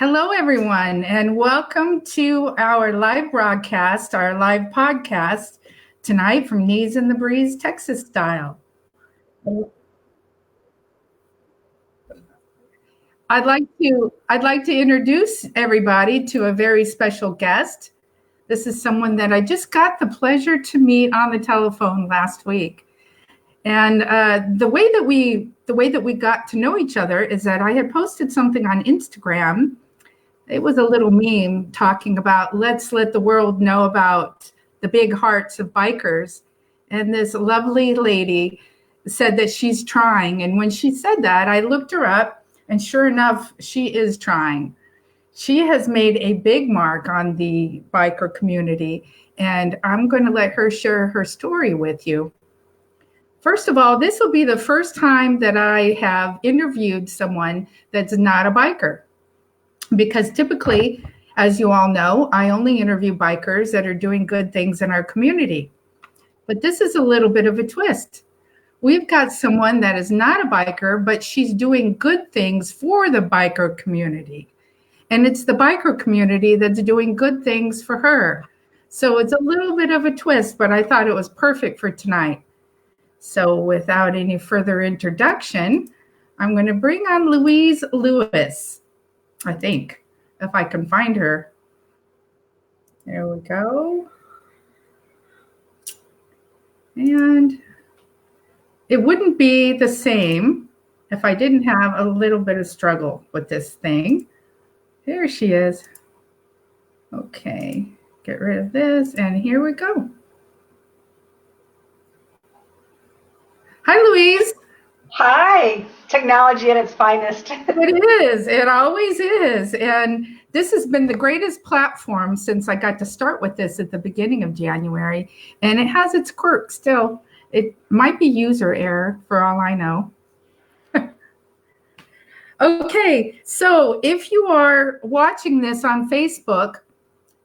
Hello, everyone, and welcome to our live broadcast, our live podcast tonight from Knees in the Breeze, Texas style. I'd like to introduce everybody to a very special guest. This is someone that I just got the pleasure to meet on the telephone last week. And the way that we got to know each other is that I had posted something on Instagram. It was a little meme talking about let's let the world know about the big hearts of bikers. And this lovely lady said that she's trying. And when she said that, I looked her up, and sure enough, she is trying. She has made a big mark on the biker community, and I'm going to let her share her story with you. First of all, this will be the first time that I have interviewed someone that's not a biker. Because typically, as you all know, I only interview bikers that are doing good things in our community. But this is a little bit of a twist. We've got someone that is not a biker, but she's doing good things for the biker community. And it's the biker community that's doing good things for her. So it's a little bit of a twist, but I thought it was perfect for tonight. So without any further introduction, I'm going to bring on Louise Lewis. I think, if I can find her. There we go. And it wouldn't be the same if I didn't have a little bit of struggle with this thing. There she is. Okay, get rid of this, and here we go. Hi, Louise. Hi, technology at its finest. It is. It always is. And this has been the greatest platform since I got to start with this at the beginning of January. And it has its quirks still. It might be user error for all I know. Okay, so if you are watching this on Facebook,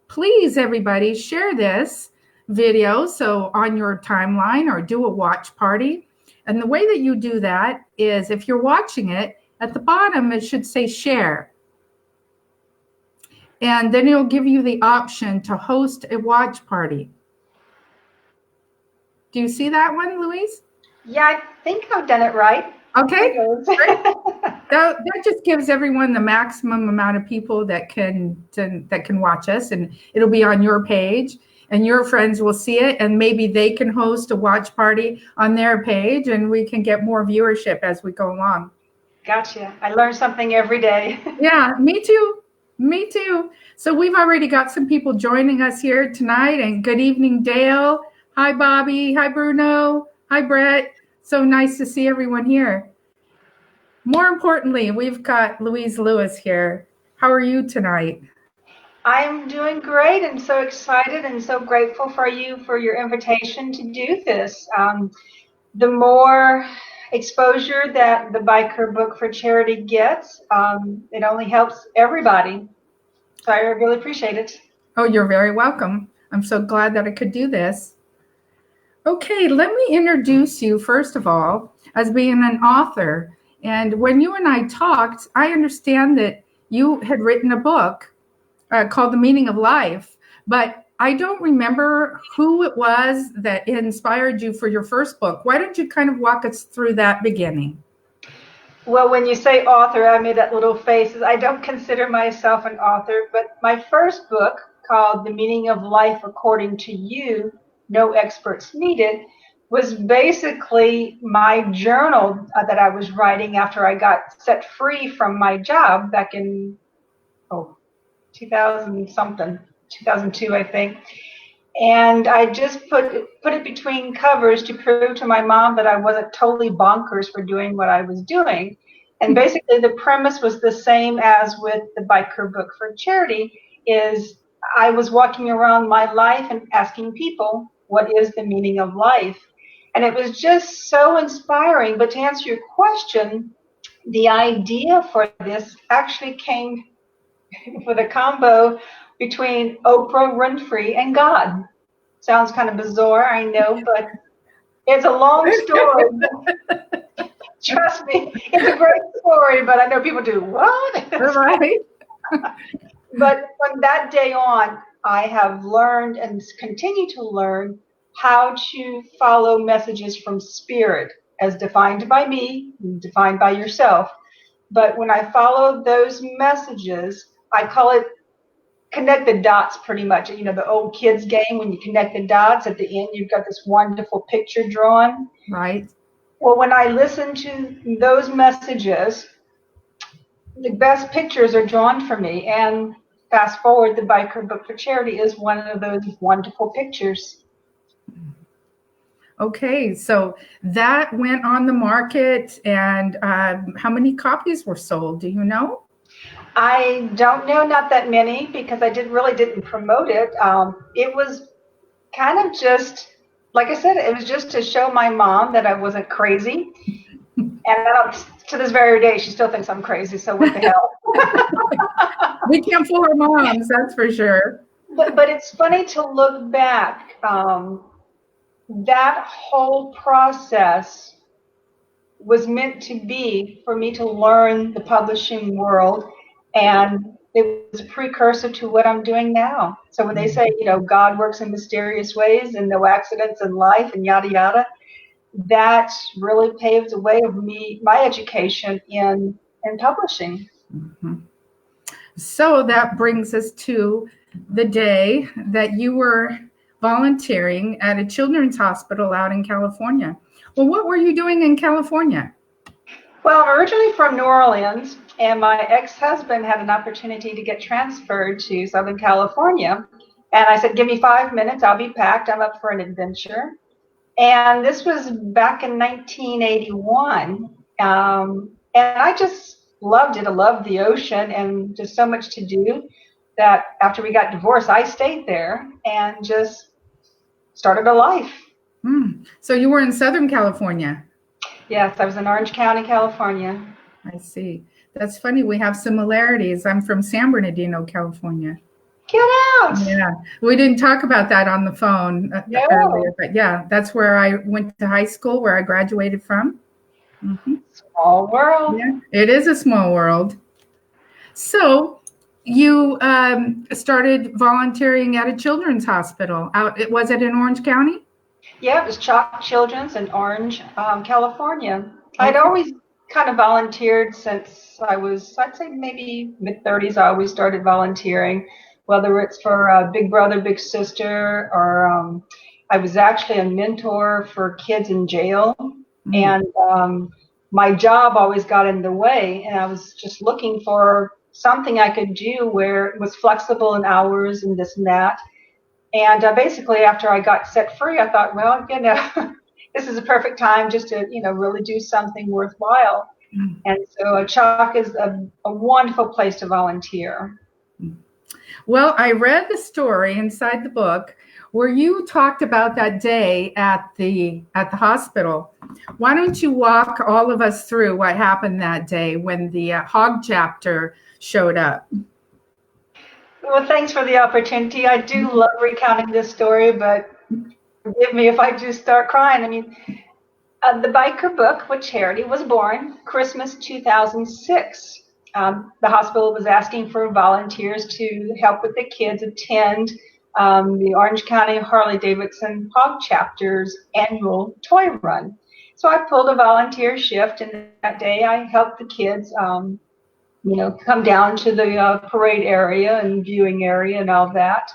please, everybody, share this video so on your timeline or do a watch party. And the way that you do that is if you're watching it, at the bottom, it should say share. And then it'll give you the option to host a watch party. Do you see that one, Louise? Yeah, I think I've done it right. Okay. That just gives everyone the maximum amount of people that can watch us, and it'll be on your page. And your friends will see it, and maybe they can host a watch party on their page, and we can get more viewership as we go along. Gotcha. I learn something every day. Yeah, me too. Me too. So we've already got some people joining us here tonight. And good evening, Dale. Hi, Bobby. Hi, Bruno. Hi, Brett. So nice to see everyone here. More importantly, we've got Louise Lewis here. How are you tonight? I'm doing great and so excited and so grateful for you for your invitation to do this. The more exposure that the Biker Book for Charity gets, it only helps everybody. So I really appreciate it. Oh, you're very welcome. I'm so glad that I could do this. Okay, let me introduce you, first of all, as being an author. And when you and I talked, I understand that you had written a book called The Meaning of Life, but I don't remember who it was that inspired you for your first book. Why don't you kind of walk us through that beginning? Well, when you say author, I made that little face. I don't consider myself an author, but my first book, called The Meaning of Life According to You, No Experts Needed, was basically my journal that I was writing after I got set free from my job back in 2002, I think. And I just put it between covers to prove to my mom that I wasn't totally bonkers for doing what I was doing. And basically the premise was the same as with the Biker Book for Charity, is I was walking around my life and asking people, what is the meaning of life? And it was just so inspiring. But to answer your question, the idea for this actually came with a combo between Oprah Winfrey and God. Sounds kind of bizarre, I know, but it's a long story. Trust me, it's a great story, but I know people do, what? Right. But from that day on, I have learned and continue to learn how to follow messages from spirit as defined by me, defined by yourself. But when I follow those messages, I call it connect the dots pretty much. You know, the old kids game when you connect the dots at the end, you've got this wonderful picture drawn. Right. Well, when I listen to those messages, the best pictures are drawn for me. And fast forward, the Biker Book for Charity is one of those wonderful pictures. Okay, so that went on the market, and how many copies were sold? Do you know? I don't know, not that many, because I didn't promote it. It was kind of just, like I said, it was just to show my mom that I wasn't crazy. And to this very day, she still thinks I'm crazy. So what the hell? We can't fool our moms, that's for sure. But it's funny to look back. That whole process was meant to be for me to learn the publishing world, and it was a precursor to what I'm doing now. So when they say, you know, God works in mysterious ways and no accidents in life and yada yada, that really paved the way of my education in publishing. Mm-hmm. So that brings us to the day that you were volunteering at a children's hospital out in California. Well, what were you doing in California? Well, I'm originally from New Orleans, and my ex-husband had an opportunity to get transferred to Southern California. And I said, give me 5 minutes, I'll be packed, I'm up for an adventure. And this was back in 1981. And I just loved it. I loved the ocean and just so much to do that after we got divorced, I stayed there and just started a life. So you were in Southern California? Yes, I was in Orange County, California. I see. That's funny. We have similarities. I'm from San Bernardino, California. Get out! Yeah, we didn't talk about that on the phone earlier, but yeah, that's where I went to high school, where I graduated from. Mm-hmm. Small world. Yeah, it is a small world. So you started volunteering at a children's hospital. Was it in Orange County? Yeah, it was Chalk Children's in Orange, California. I'd always kind of volunteered since I was, I'd say maybe mid-30s. I always started volunteering, whether it's for Big Brother, Big Sister, or I was actually a mentor for kids in jail. And my job always got in the way, and I was just looking for something I could do where it was flexible in hours and this and that. And basically, after I got set free, I thought, well, you know, this is a perfect time just to, you know, really do something worthwhile. And so Chalk is a wonderful place to volunteer. Well, I read the story inside the book where you talked about that day at the hospital. Why don't you walk all of us through what happened that day when the Hog chapter showed up? Well, thanks for the opportunity. I do love recounting this story, but forgive me if I just start crying. I mean, the Biker Book with Charity was born Christmas 2006. The hospital was asking for volunteers to help with the kids attend the Orange County Harley-Davidson Hog Chapter's annual toy run. So I pulled a volunteer shift, and that day I helped the kids you know, come down to the parade area and viewing area and all that.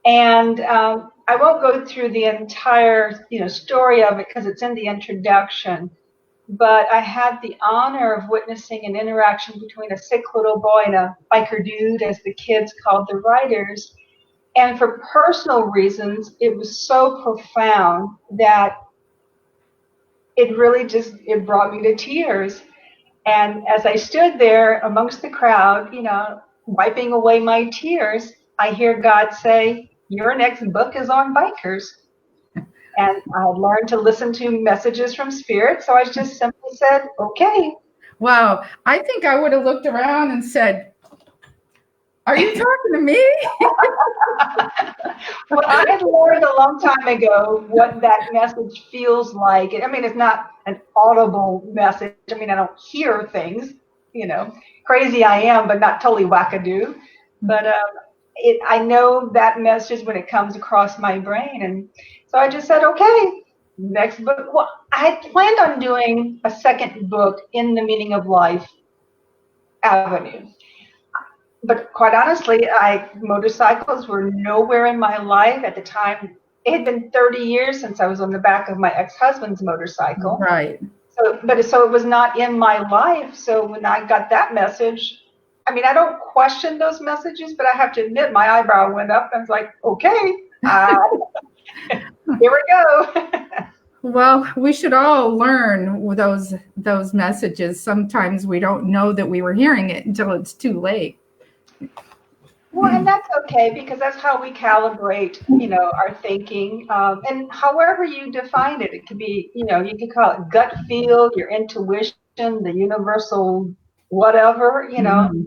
And I won't go through the entire, you know, story of it because it's in the introduction. But I had the honor of witnessing an interaction between a sick little boy and a biker dude, as the kids called the writers. And for personal reasons, it was so profound that it really it brought me to tears. And as I stood there amongst the crowd, you know, wiping away my tears, I hear God say, your next book is on bikers. And I learned to listen to messages from spirit. So I just simply said, okay. Wow. I think I would have looked around and said, are you talking to me? Well, I had learned a long time ago what that message feels like. I mean, it's not an audible message. I mean, I don't hear things, crazy I am, but not totally wackadoo. But I know that message when it comes across my brain. And so I just said, okay, next book. Well, I had planned on doing a second book in the Meaning of Life avenue. But quite honestly, motorcycles were nowhere in my life at the time. It had been 30 years since I was on the back of my ex-husband's motorcycle. Right. So it was not in my life. So when I got that message, I mean, I don't question those messages, but I have to admit my eyebrow went up. I was like, okay, here we go. Well, we should all learn those messages. Sometimes we don't know that we were hearing it until it's too late. Well, and that's okay because that's how we calibrate, our thinking. And however you define it, it could be, you could call it gut feel, your intuition, the universal whatever, Mm-hmm.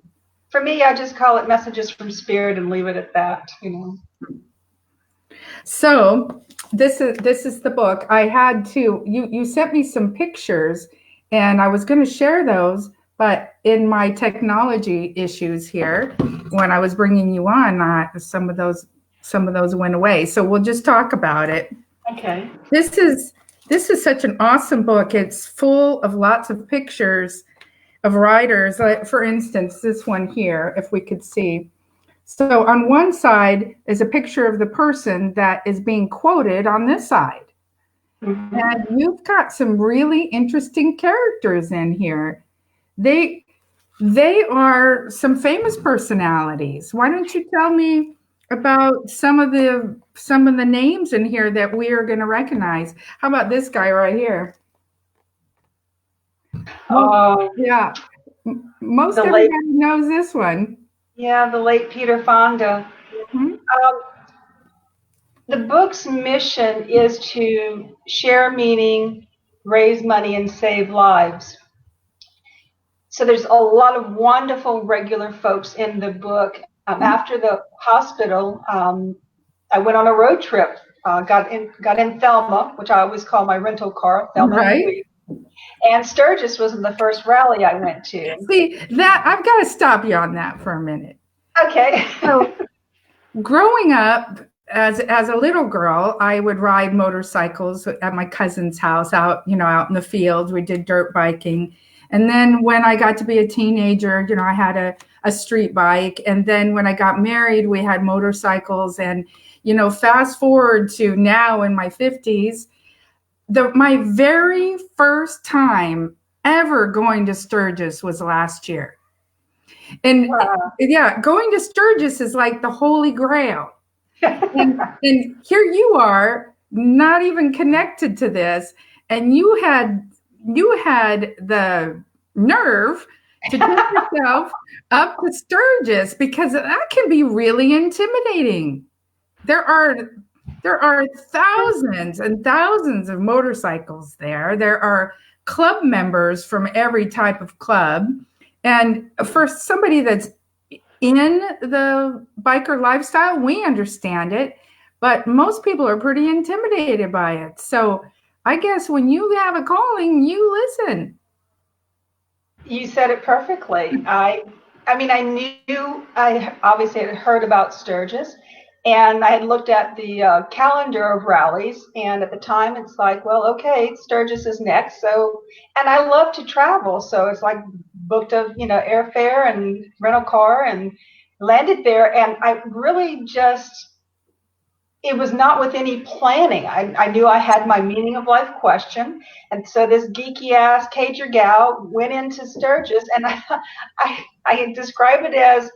For me, I just call it messages from spirit and leave it at that, So this is the book. I had to, you sent me some pictures and I was going to share those, but in my technology issues here, when I was bringing you on, some of those went away. So we'll just talk about it. Okay. This is such an awesome book. It's full of lots of pictures of writers. Like, for instance, this one here, if we could see. So on one side is a picture of the person that is being quoted on this side. Mm-hmm. And you've got some really interesting characters in here. They are some famous personalities. Why don't you tell me about some of the names in here that we are going to recognize? How about this guy right here? Yeah. Most everybody knows this one. Yeah, the late Peter Fonda. Mm-hmm. The book's mission is to share meaning, raise money, and save lives. So there's a lot of wonderful regular folks in the book. After the hospital, I went on a road trip. Got in Thelma, which I always call my rental car, Thelma. Right. And Sturgis was the first rally I went to. See, that I've got to stop you on that for a minute. Okay. So, growing up as a little girl, I would ride motorcycles at my cousin's house out in the field. We did dirt biking. And then when I got to be a teenager, I had a street bike. And then when I got married, we had motorcycles. And, fast forward to now in my 50s, my very first time ever going to Sturgis was last year. And yeah, going to Sturgis is like the Holy Grail. and here you are, not even connected to this, and you had the nerve to get yourself up to Sturgis, because that can be really intimidating. There are thousands and thousands of motorcycles there. There are club members from every type of club. And for somebody that's in the biker lifestyle, we understand it, but most people are pretty intimidated by it. So I guess when you have a calling, you listen. You said it perfectly. I obviously had heard about Sturgis, and I had looked at the calendar of rallies, and at the time it's like, well, okay, Sturgis is next. So, and I love to travel, so it's like booked airfare and rental car and landed there, and I really it was not with any planning. I knew I had my meaning of life question, and so this geeky ass cager gal went into Sturgis, and I describe it as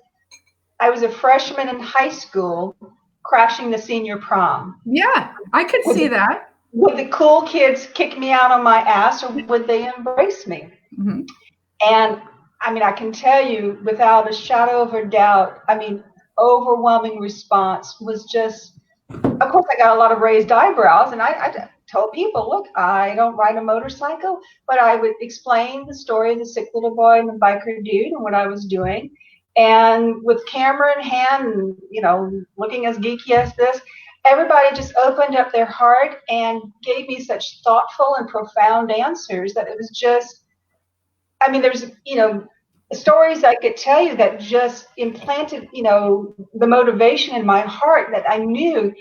I was a freshman in high school crashing the senior prom. Yeah, I could see that. Would the cool kids kick me out on my ass, or would they embrace me? Mm-hmm. And I can tell you without a shadow of a doubt, overwhelming response was just, of course, I got a lot of raised eyebrows, and I told people, look, I don't ride a motorcycle, but I would explain the story of the sick little boy and the biker dude and what I was doing. And with camera in hand and, looking as geeky as this, everybody just opened up their heart and gave me such thoughtful and profound answers that it was just, there's, stories I could tell you that just implanted, the motivation in my heart that I knew,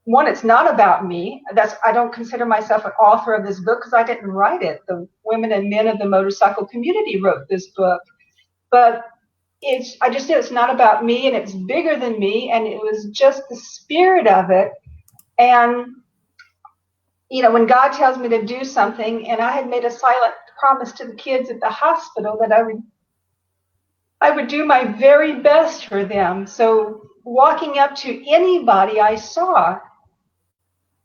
one, it's not about me. I don't consider myself an author of this book because I didn't write it. The women and men of the motorcycle community wrote this book. But I just knew it's not about me, and it's bigger than me, and it was just the spirit of it. And, when God tells me to do something, and I had made a silent promise to the kids at the hospital that I would do my very best for them. So walking up to anybody I saw,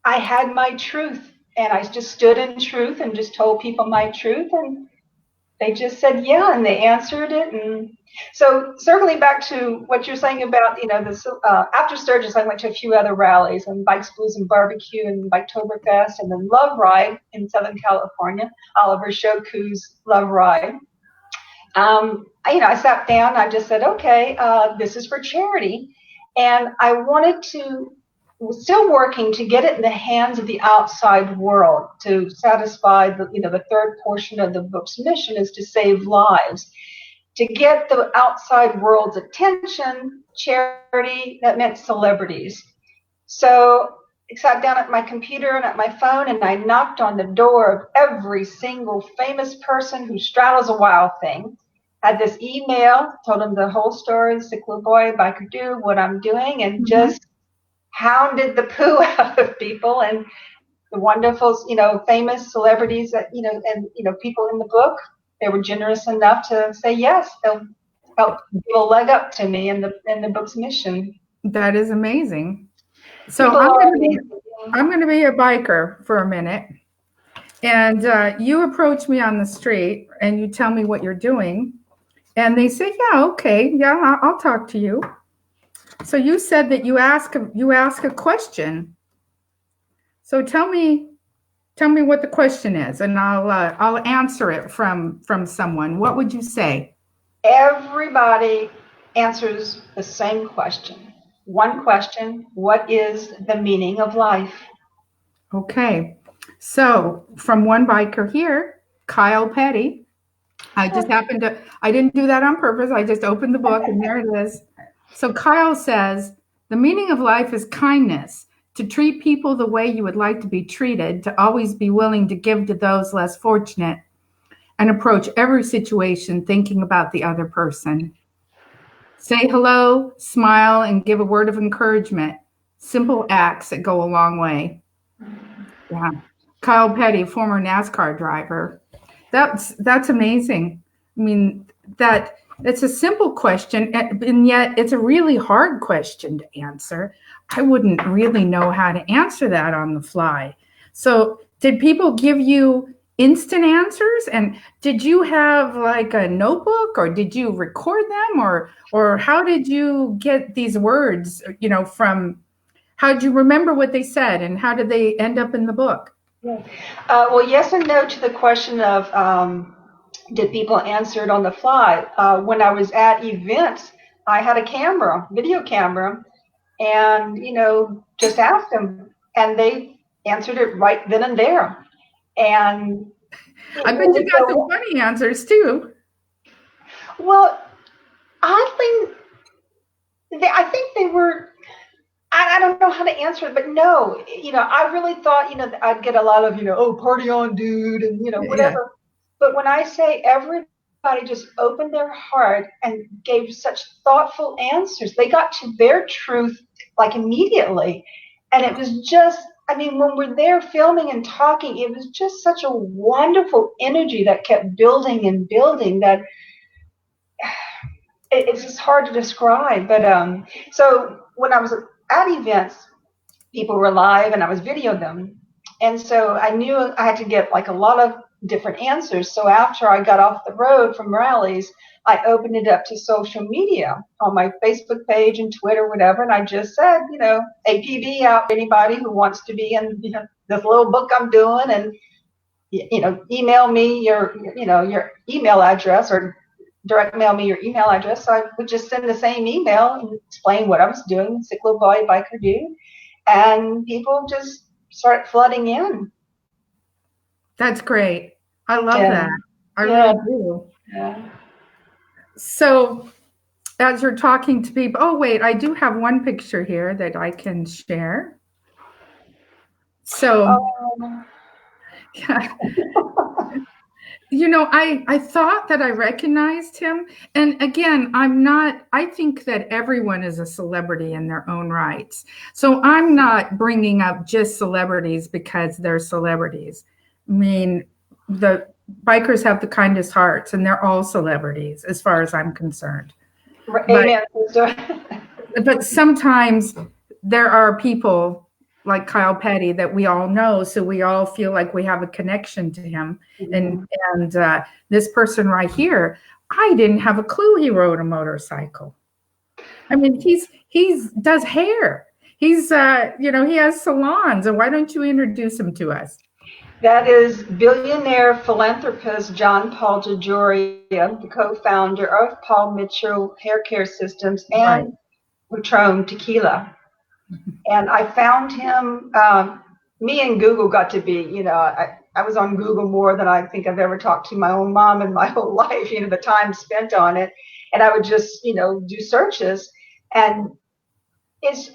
I had my truth, and I just stood in truth and just told people my truth, and they just said yeah, and they answered it. And so circling back to what you're saying about, this, after Sturgis, I went to a few other rallies, and Bikes, Blues, and Barbecue, and Biketoberfest, and then Love Ride in Southern California, Oliver Shoku's Love Ride. I sat down, I just said, okay, this is for charity. And I wanted to, still working to get it in the hands of the outside world to satisfy the third portion of the book's mission is to save lives. To get the outside world's attention, charity, that meant celebrities. So I sat down at my computer and at my phone, and I knocked on the door of every single famous person who straddles a wild thing. Had this email, told them the whole story, Sick Little Boy, Biker Do, what I'm doing, and just hounded the poo out of people. And the wonderful, famous celebrities that, and people in the book, they were generous enough to say yes. They'll help give a leg up to me in the book's mission. That is amazing. So I'm going to be a biker for a minute. And you approach me on the street and you tell me what you're doing. And they say, yeah, okay, yeah, I'll talk to you. So you said that you ask a question. So tell me what the question is, and I'll answer it from someone. What would you say? Everybody answers the same question. One question: what is the meaning of life? Okay, so from one biker here, Kyle Petty. I didn't do that on purpose. I just opened the book and there it is. So Kyle says, the meaning of life is kindness, to treat people the way you would like to be treated, to always be willing to give to those less fortunate, and approach every situation thinking about the other person. Say hello, smile, and give a word of encouragement. Simple acts that go a long way. Yeah. Kyle Petty, former NASCAR driver. That's amazing. I mean, it's a simple question, and yet it's a really hard question to answer. I wouldn't really know how to answer that on the fly. So did people give you instant answers? And did you have like a notebook, or did you record them, or how did you get these words, how did you remember what they said, and how did they end up in the book? Well, yes and no to the question of did people answer it on the fly. When I was at events, I had a video camera, and just asked them, and they answered it right then and there. And I bet you got some funny answers too. Well, oddly, I think they were. I don't know how to answer it, but no, I really thought, I'd get a lot of, oh, party on, dude, and, whatever. Yeah. But when I say everybody just opened their heart and gave such thoughtful answers, they got to their truth like immediately. And it was just, when we're there filming and talking, it was just such a wonderful energy that kept building and building that it's just hard to describe. But so when I was at events, people were live and I was videoing them. And so I knew I had to get like a lot of different answers. So after I got off the road from rallies, I opened it up to social media on my Facebook page and Twitter, whatever. And I just said, APB out for anybody who wants to be in, this little book I'm doing, and, email me your email address, or direct mail me your email address. So I would just send the same email and explain what I was doing, Sick Little Boy, Biker Do, and people just started flooding in. That's great. I love that. I really do. Yeah. So as you're talking to people, oh, wait, I do have one picture here that I can share. So, Um, yeah. I thought that I recognized him. And again, I think that everyone is a celebrity in their own rights. So I'm not bringing up just celebrities because they're celebrities. I mean, the bikers have the kindest hearts and they're all celebrities as far as I'm concerned. But amen, sister. but sometimes there are people like Kyle Petty that we all know, so we all feel like we have a connection to him. And this person right here, I didn't have a clue he rode a motorcycle. I mean, he's does hair. He's he has salons. And why don't you introduce him to us? That is billionaire philanthropist John Paul DeJoria, the co-founder of Paul Mitchell Hair Care Systems Right. and Patron Tequila. And I found him, me and Google got to be, I was on Google more than I think I've ever talked to my own mom in my whole life, the time spent on it. And I would just, do searches. And it's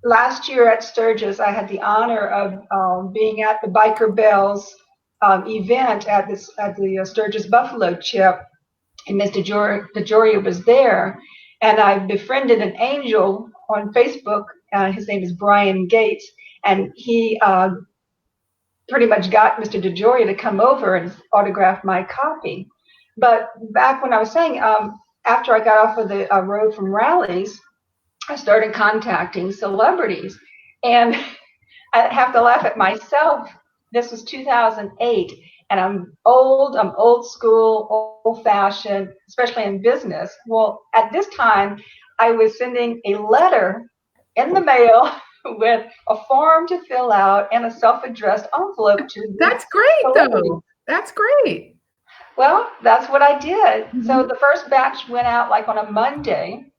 last year at Sturgis, I had the honor of being at the Biker Bells event at the Sturgis Buffalo Chip, and Mr. DeJoria was there, and I befriended an angel on Facebook. His name is Brian Gates, and he pretty much got Mr. DeJoria to come over and autograph my copy. But back when I was saying, after I got off of the road from rallies, I started contacting celebrities, and I have to laugh at myself. This was 2008, and I'm old school, old fashioned, especially in business. Well, at this time, I was sending a letter in the mail with a form to fill out and a self-addressed envelope to. That's great, though. That's great. Well, that's what I did. Mm-hmm. So the first batch went out like on a Monday.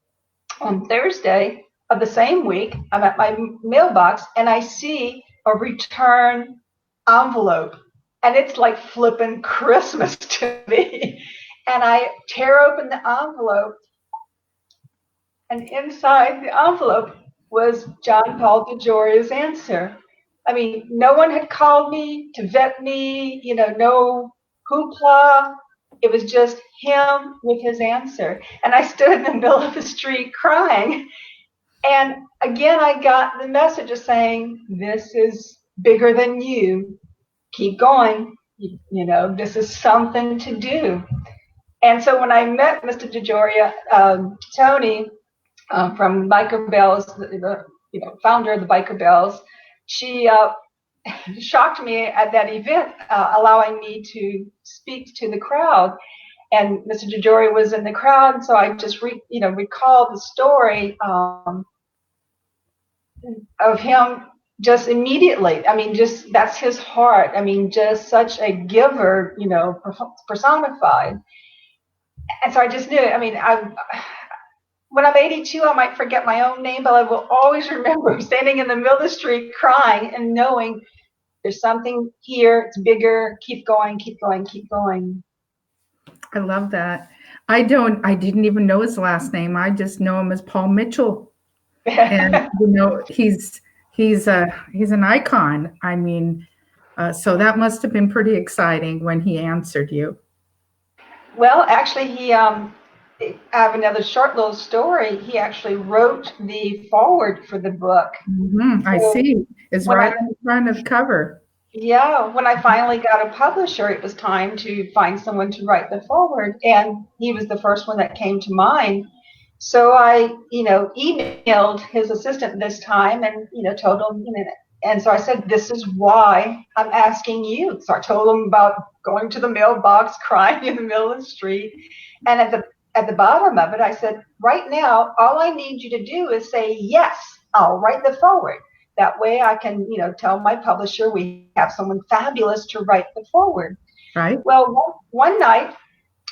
On Thursday of the same week, I'm at my mailbox and I see a return envelope, and it's like flipping Christmas to me. And I tear open the envelope, and inside the envelope was John Paul DeJoria's answer. I mean, no one had called me to vet me, no hoopla. It was just him with his answer. And I stood in the middle of the street crying. And again, I got the message of saying, this is bigger than you. Keep going. This is something to do. And so when I met Mr. DeJoria, Tony from Biker Bells, the founder of the Biker Bells, she shocked me at that event, allowing me to speak to the crowd. And Mr. DeJoria was in the crowd, so I just recalled the story of him just immediately. I mean, just that's his heart. I mean, just such a giver, personified. And so I just knew it. I mean, when I'm 82, I might forget my own name, but I will always remember standing in the middle of the street crying and knowing there's something here. It's bigger. Keep going, keep going, keep going. I love that. I didn't even know his last name. I just know him as Paul Mitchell. And he's an icon. I mean, so that must have been pretty exciting when he answered you. Well, actually, I have another short little story. He actually wrote the foreword for the book. Mm-hmm. I see. It's right in front of the cover. Yeah, when I finally got a publisher, it was time to find someone to write the foreword, and he was the first one that came to mind. So I, emailed his assistant this time and, told him, and so I said, this is why I'm asking you. So I told him about going to the mailbox, crying in the middle of the street. And at the bottom of it, I said, right now, all I need you to do is say, yes, I'll write the foreword. That way I can, tell my publisher we have someone fabulous to write the foreword. Right. Well, one night,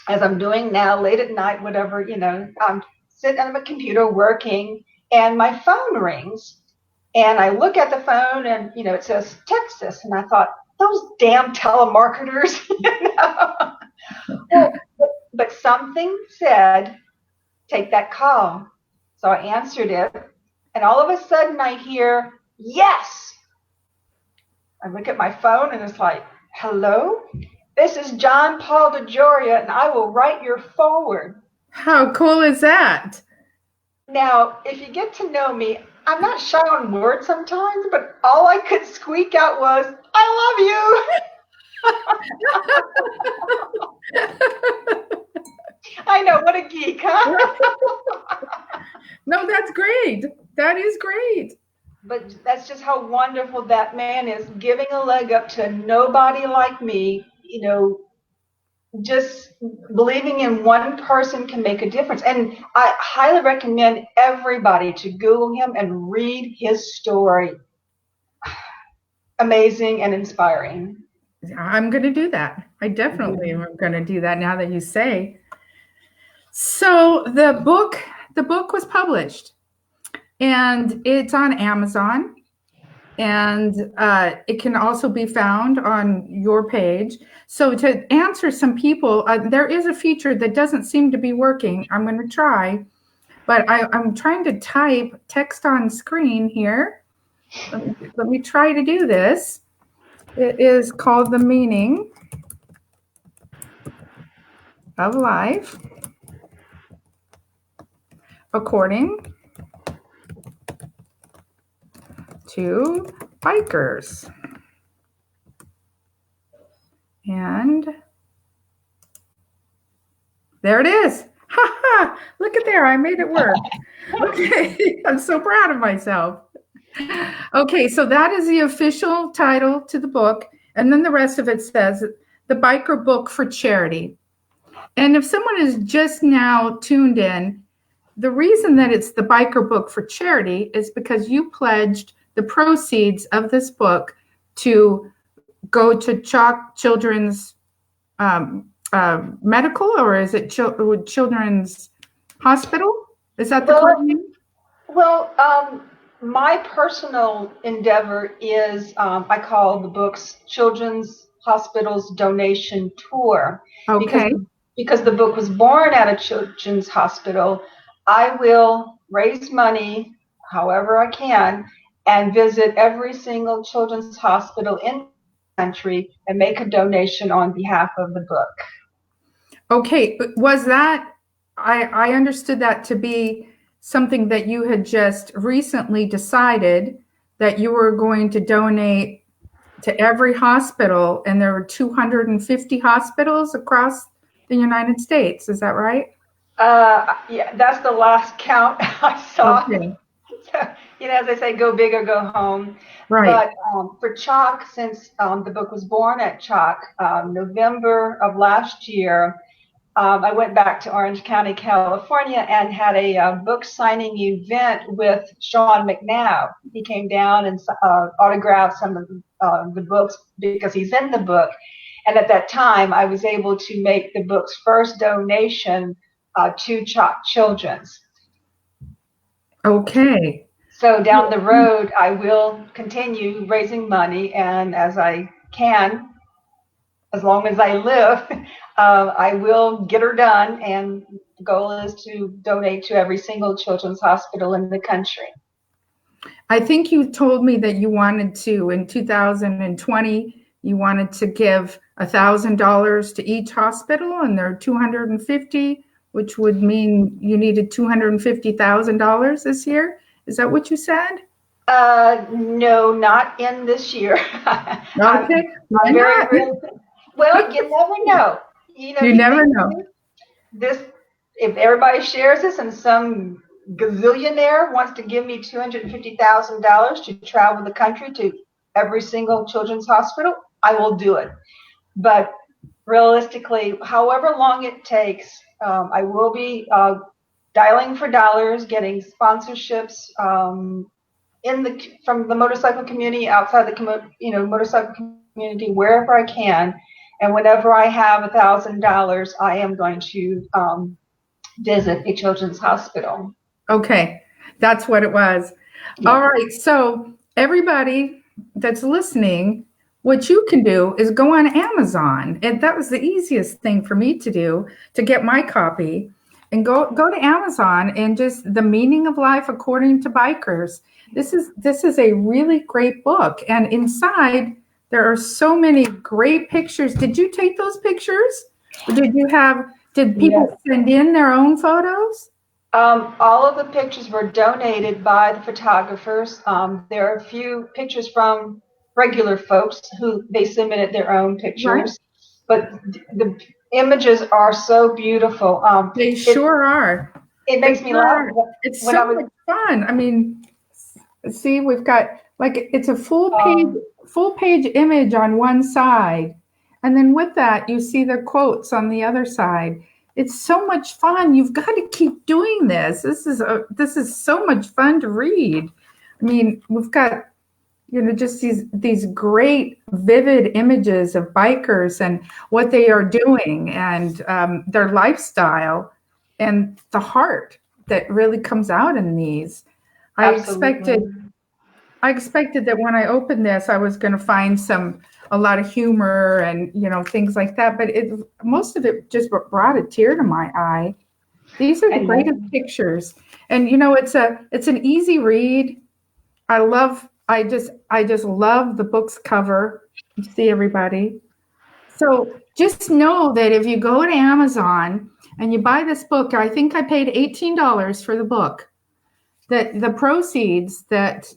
as I'm doing now, late at night, whatever, I'm sitting on my computer working, and my phone rings. And I look at the phone, and, it says Texas. And I thought, those damn telemarketers. Well, but something said, take that call. So I answered it, and all of a sudden I hear, yes. I look at my phone and it's like, hello? This is John Paul DeJoria, and I will write your foreword. How cool is that? Now, if you get to know me, I'm not shy on words sometimes, but all I could squeak out was, I love you. I know, what a geek, huh? No, that's great. That is great. But that's just how wonderful that man is, giving a leg up to nobody like me. Just believing in one person can make a difference. And I highly recommend everybody to Google him and read his story. Amazing and inspiring. I'm going to do that. I definitely am going to do that now that you say. So the book was published, and it's on Amazon, and it can also be found on your page. So to answer some people, there is a feature that doesn't seem to be working. I'm going to try, but I'm trying to type text on screen here. Let me try to do this. It is called The Meaning of Life According to Bikers. And there it is. Ha ha! Look at there. I made it work. Okay. I'm so proud of myself. Okay, so that is the official title to the book. And then the rest of it says The Biker Book for Charity. And if someone is just now tuned in, the reason that it's the Biker Book for Charity is because you pledged the proceeds of this book to go to CHOC Children's Medical, or is it Children's Hospital? Is that the correct name? Well, my personal endeavor is I call the books Children's Hospital's Donation Tour. Okay. Because the book was born at a children's hospital, I will raise money however I can and visit every single children's hospital in the country and make a donation on behalf of the book. Okay, was that, I understood that to be something that you had just recently decided that you were going to donate to every hospital, and there were 250 hospitals across the United States. Is that right? Yeah, that's the last count I saw. Okay. So, as they say, go big or go home. Right. But for CHOC, since the book was born at CHOC, November of last year, I went back to Orange County, California, and had a book signing event with Sean McNabb. He came down and autographed some of the books because he's in the book. And at that time, I was able to make the book's first donation to CHOC Children's. Okay. So down the road, I will continue raising money, and as I can, as long as I live, I will get her done, and the goal is to donate to every single children's hospital in the country. I think you told me that you wanted to, in 2020, you wanted to give $1,000 to each hospital, and there are 250, which would mean you needed $250,000 this year. Is that what you said? No, not in this year. Okay. Why not? Well, you never know. You never know. This, if everybody shares this and some gazillionaire wants to give me $250,000 to travel the country to every single children's hospital, I will do it. But realistically, however long it takes, I will be dialing for dollars, getting sponsorships from the motorcycle community, outside the motorcycle community, wherever I can. And whenever I have $1,000, I am going to visit a children's hospital. Okay, that's what it was. Yeah. All right, so everybody that's listening, what you can do is go on Amazon. And that was the easiest thing for me to do to get my copy. And go to Amazon and just The Meaning of Life According to Bikers. This is a really great book. And inside there are so many great pictures. Did you take those pictures? Or did people send in their own photos? All of the pictures were donated by the photographers. There are a few pictures from regular folks who they submitted their own pictures, but the images are so beautiful. They sure are. It makes me laugh. It's so much fun. I mean, see, we've got it's a full page image on one side, and then with that you see the quotes on the other side. It's so much fun. You've got to keep doing this. This is so much fun to read. I mean, we've got just these great vivid images of bikers and what they are doing and their lifestyle and the heart that really comes out in these. Absolutely. I expected that when I opened this, I was going to find a lot of humor and things like that, but most of it just brought a tear to my eye. These are the greatest pictures, and it's an easy read. I just love the book's cover. You see everybody. So just know that if you go to Amazon and you buy this book, I think I paid $18 for the book, that the proceeds that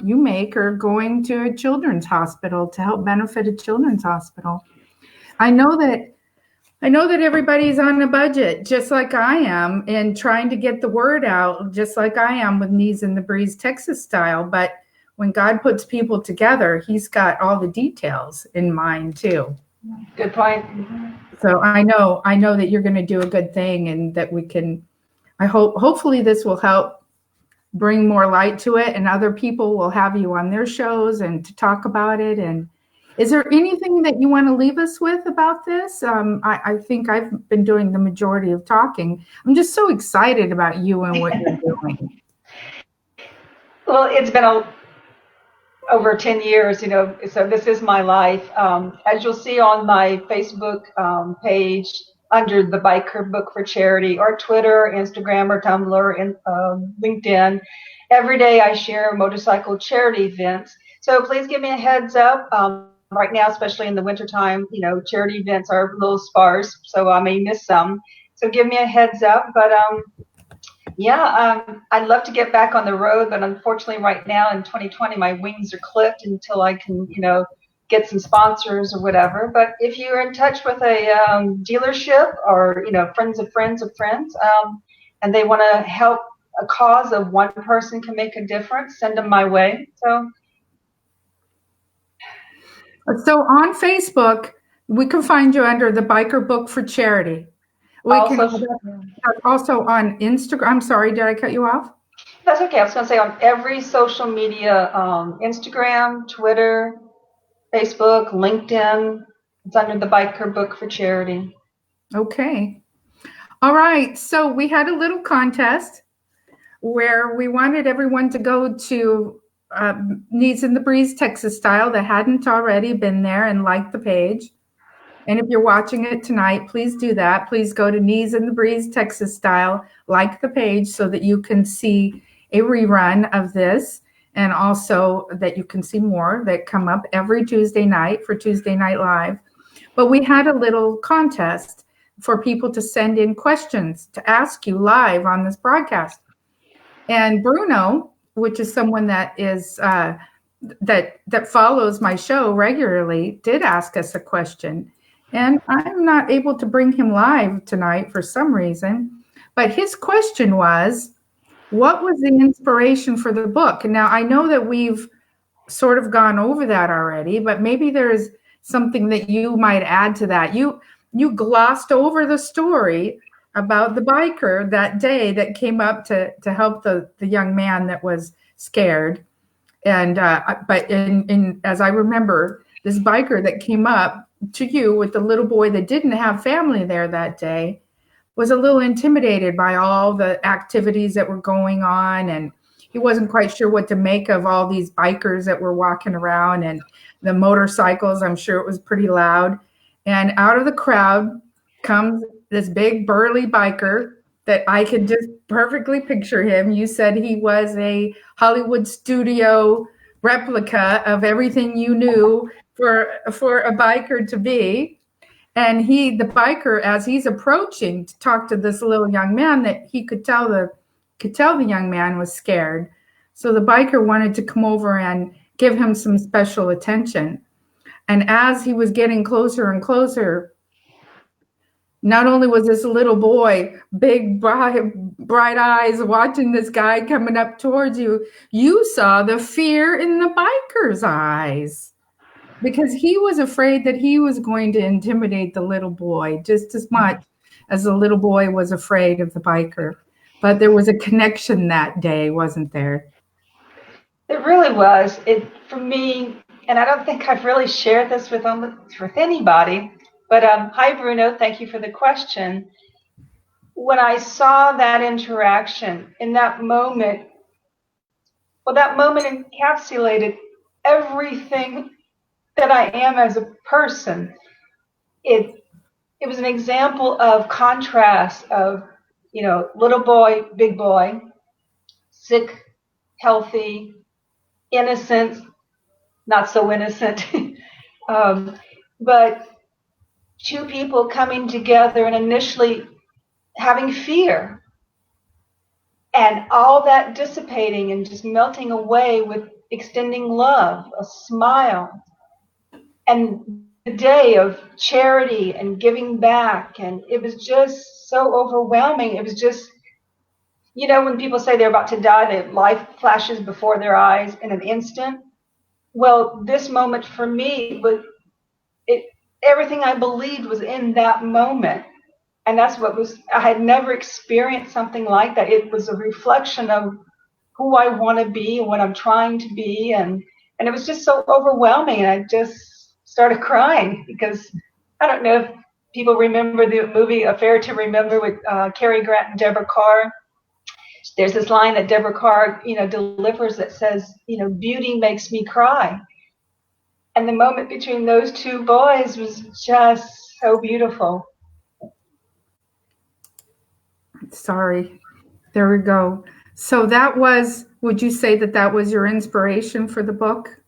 you make are going to a children's hospital to help benefit a children's hospital. I know that everybody's on a budget, just like I am, and trying to get the word out, just like I am with Knees in the Breeze Texas Style. But when God puts people together, He's got all the details in mind too. Good point. So I know that you're going to do a good thing, and that we can. Hopefully this will help bring more light to it, and other people will have you on their shows and to talk about it. And is there anything that you want to leave us with about this? I think I've been doing the majority of talking. I'm just so excited about you and what you're doing. Well, it's been over 10 years, so this is my life. As you'll see on my Facebook page, under the Biker Book for Charity, or Twitter, Instagram, or Tumblr, and LinkedIn. Every day I share motorcycle charity events. So please give me a heads up. Right now, especially in the wintertime, charity events are a little sparse, so I may miss some. So give me a heads up. But I'd love to get back on the road, but unfortunately right now in 2020, my wings are clipped until I can, get some sponsors or whatever. But if you're in touch with a dealership or friends of friends of friends, and they want to help a cause of one person can make a difference, send them my way. So on Facebook, we can find you under the Biker Book for Charity. Also on Instagram. I'm sorry, did I cut you off? That's okay. I was going to say on every social media, Instagram, Twitter, Facebook, LinkedIn, it's under the Biker Book for Charity. Okay. All right. So we had a little contest where we wanted everyone to go to Knees in the Breeze Texas Style that hadn't already been there and like the page. And if you're watching it tonight, please do that. Please go to Knees in the Breeze Texas Style, like the page so that you can see a rerun of this, and also that you can see more that come up every Tuesday night for Tuesday Night Live. But we had a little contest for people to send in questions to ask you live on this broadcast. And Bruno, which is someone that is that follows my show regularly, did ask us a question. And I'm not able to bring him live tonight for some reason. But his question was, what was the inspiration for the book? And now I know that we've sort of gone over that already, but maybe there's something that you might add to that. You glossed over the story about the biker that day that came up to help the young man that was scared. And but as I remember, this biker that came up to you with the little boy that didn't have family there that day was a little intimidated by all the activities that were going on. And he wasn't quite sure what to make of all these bikers that were walking around and the motorcycles. I'm sure it was pretty loud. And out of the crowd comes this big burly biker that I could just perfectly picture him. You said he was a Hollywood studio replica of everything you knew for a biker to be. And the biker, as he's approaching to talk to this little young man, that he could tell the young man was scared. So the biker wanted to come over and give him some special attention. And as he was getting closer and closer, not only was this little boy, big, bright eyes, watching this guy coming up towards you, you saw the fear in the biker's eyes, because he was afraid that he was going to intimidate the little boy just as much as the little boy was afraid of the biker. But there was a connection that day, wasn't there? It really was. For me, and I don't think I've really shared this with anybody, but hi, Bruno. Thank you for the question. When I saw that interaction in that moment, well, that moment encapsulated everything that I am as a person. It was an example of contrast of, little boy, big boy, sick, healthy, innocent, not so innocent. But two people coming together and initially having fear, and all that dissipating and just melting away with extending love, a smile, and the day of charity and giving back. And it was just so overwhelming. It was just, when people say they're about to die, that life flashes before their eyes in an instant. Well, this moment for me was everything I believed was in that moment. And that's I had never experienced something like that. It was a reflection of who I want to be and what I'm trying to be. And it was just so overwhelming. And I just started crying, because I don't know if people remember the movie Affair to Remember with Cary Grant and Deborah Carr. There's this line that Deborah Carr, delivers that says, beauty makes me cry. And the moment between those two boys was just so beautiful. Sorry. There we go. So would you say that was your inspiration for the book?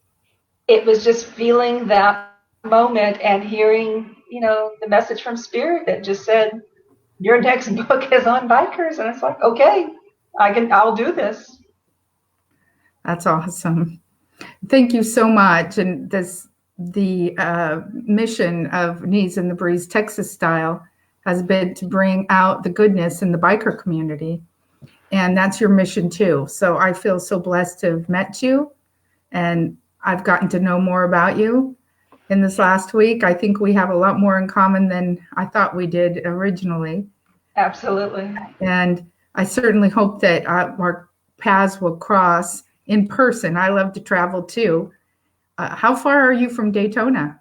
It was just feeling that moment and hearing, the message from Spirit that just said, your next book is on bikers. And it's like, okay, I'll do this. That's awesome. Thank you so much. And the mission of Knees in the Breeze Texas Style has been to bring out the goodness in the biker community. And that's your mission too. So I feel so blessed to have met you, and I've gotten to know more about you in this last week. I think we have a lot more in common than I thought we did originally. Absolutely. And I certainly hope that our paths will cross in person. I love to travel too. How far are you from Daytona?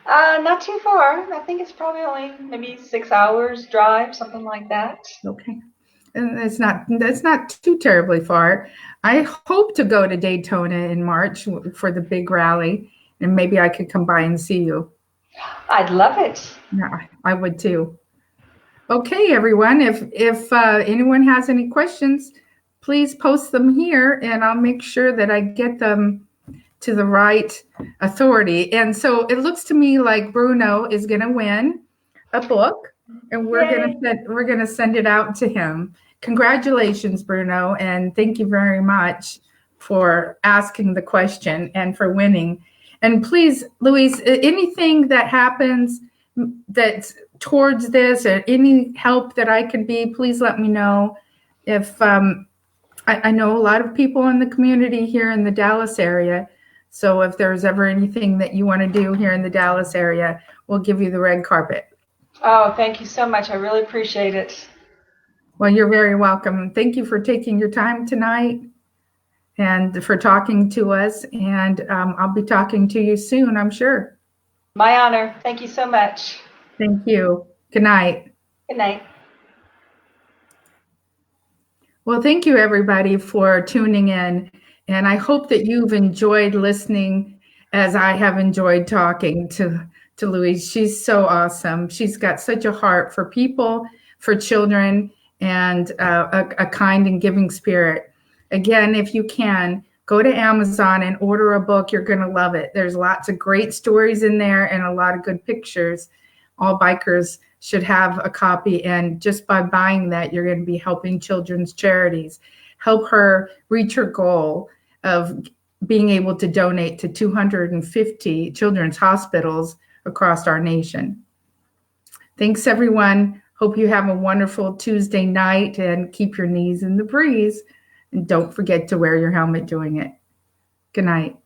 Not too far. I think it's probably only maybe 6 hours drive, something like that. Okay. And that's not too terribly far. I hope to go to Daytona in March for the big rally, and maybe I could come by and see you. I'd love it. Yeah, I would too. Okay, everyone. If anyone has any questions, please post them here, and I'll make sure that I get them to the right authority. And so it looks to me like Bruno is going to win a book, and we're going to send it out to him. Congratulations, Bruno, and thank you very much for asking the question and for winning. And please, Louise, anything that happens that's towards this, or any help that I can be, please let me know. If I know a lot of people in the community here in the Dallas area, so if there's ever anything that you want to do here in the Dallas area, we'll give you the red carpet. Oh, thank you so much. I really appreciate it. Well, you're very welcome. Thank you for taking your time tonight and for talking to us. And I'll be talking to you soon, I'm sure. My honor. Thank you so much. Thank you. Good night. Good night. Well, thank you everybody for tuning in. And I hope that you've enjoyed listening as I have enjoyed talking to Louise. She's so awesome. She's got such a heart for people, for children, and a kind and giving spirit. Again, if you can, go to Amazon and order a book. You're going to love it. There's lots of great stories in there and a lot of good pictures. All bikers should have a copy. And just by buying that, you're going to be helping children's charities. Help her reach her goal of being able to donate to 250 children's hospitals across our nation. Thanks, everyone. Hope you have a wonderful Tuesday night and keep your knees in the breeze. And don't forget to wear your helmet doing it. Good night.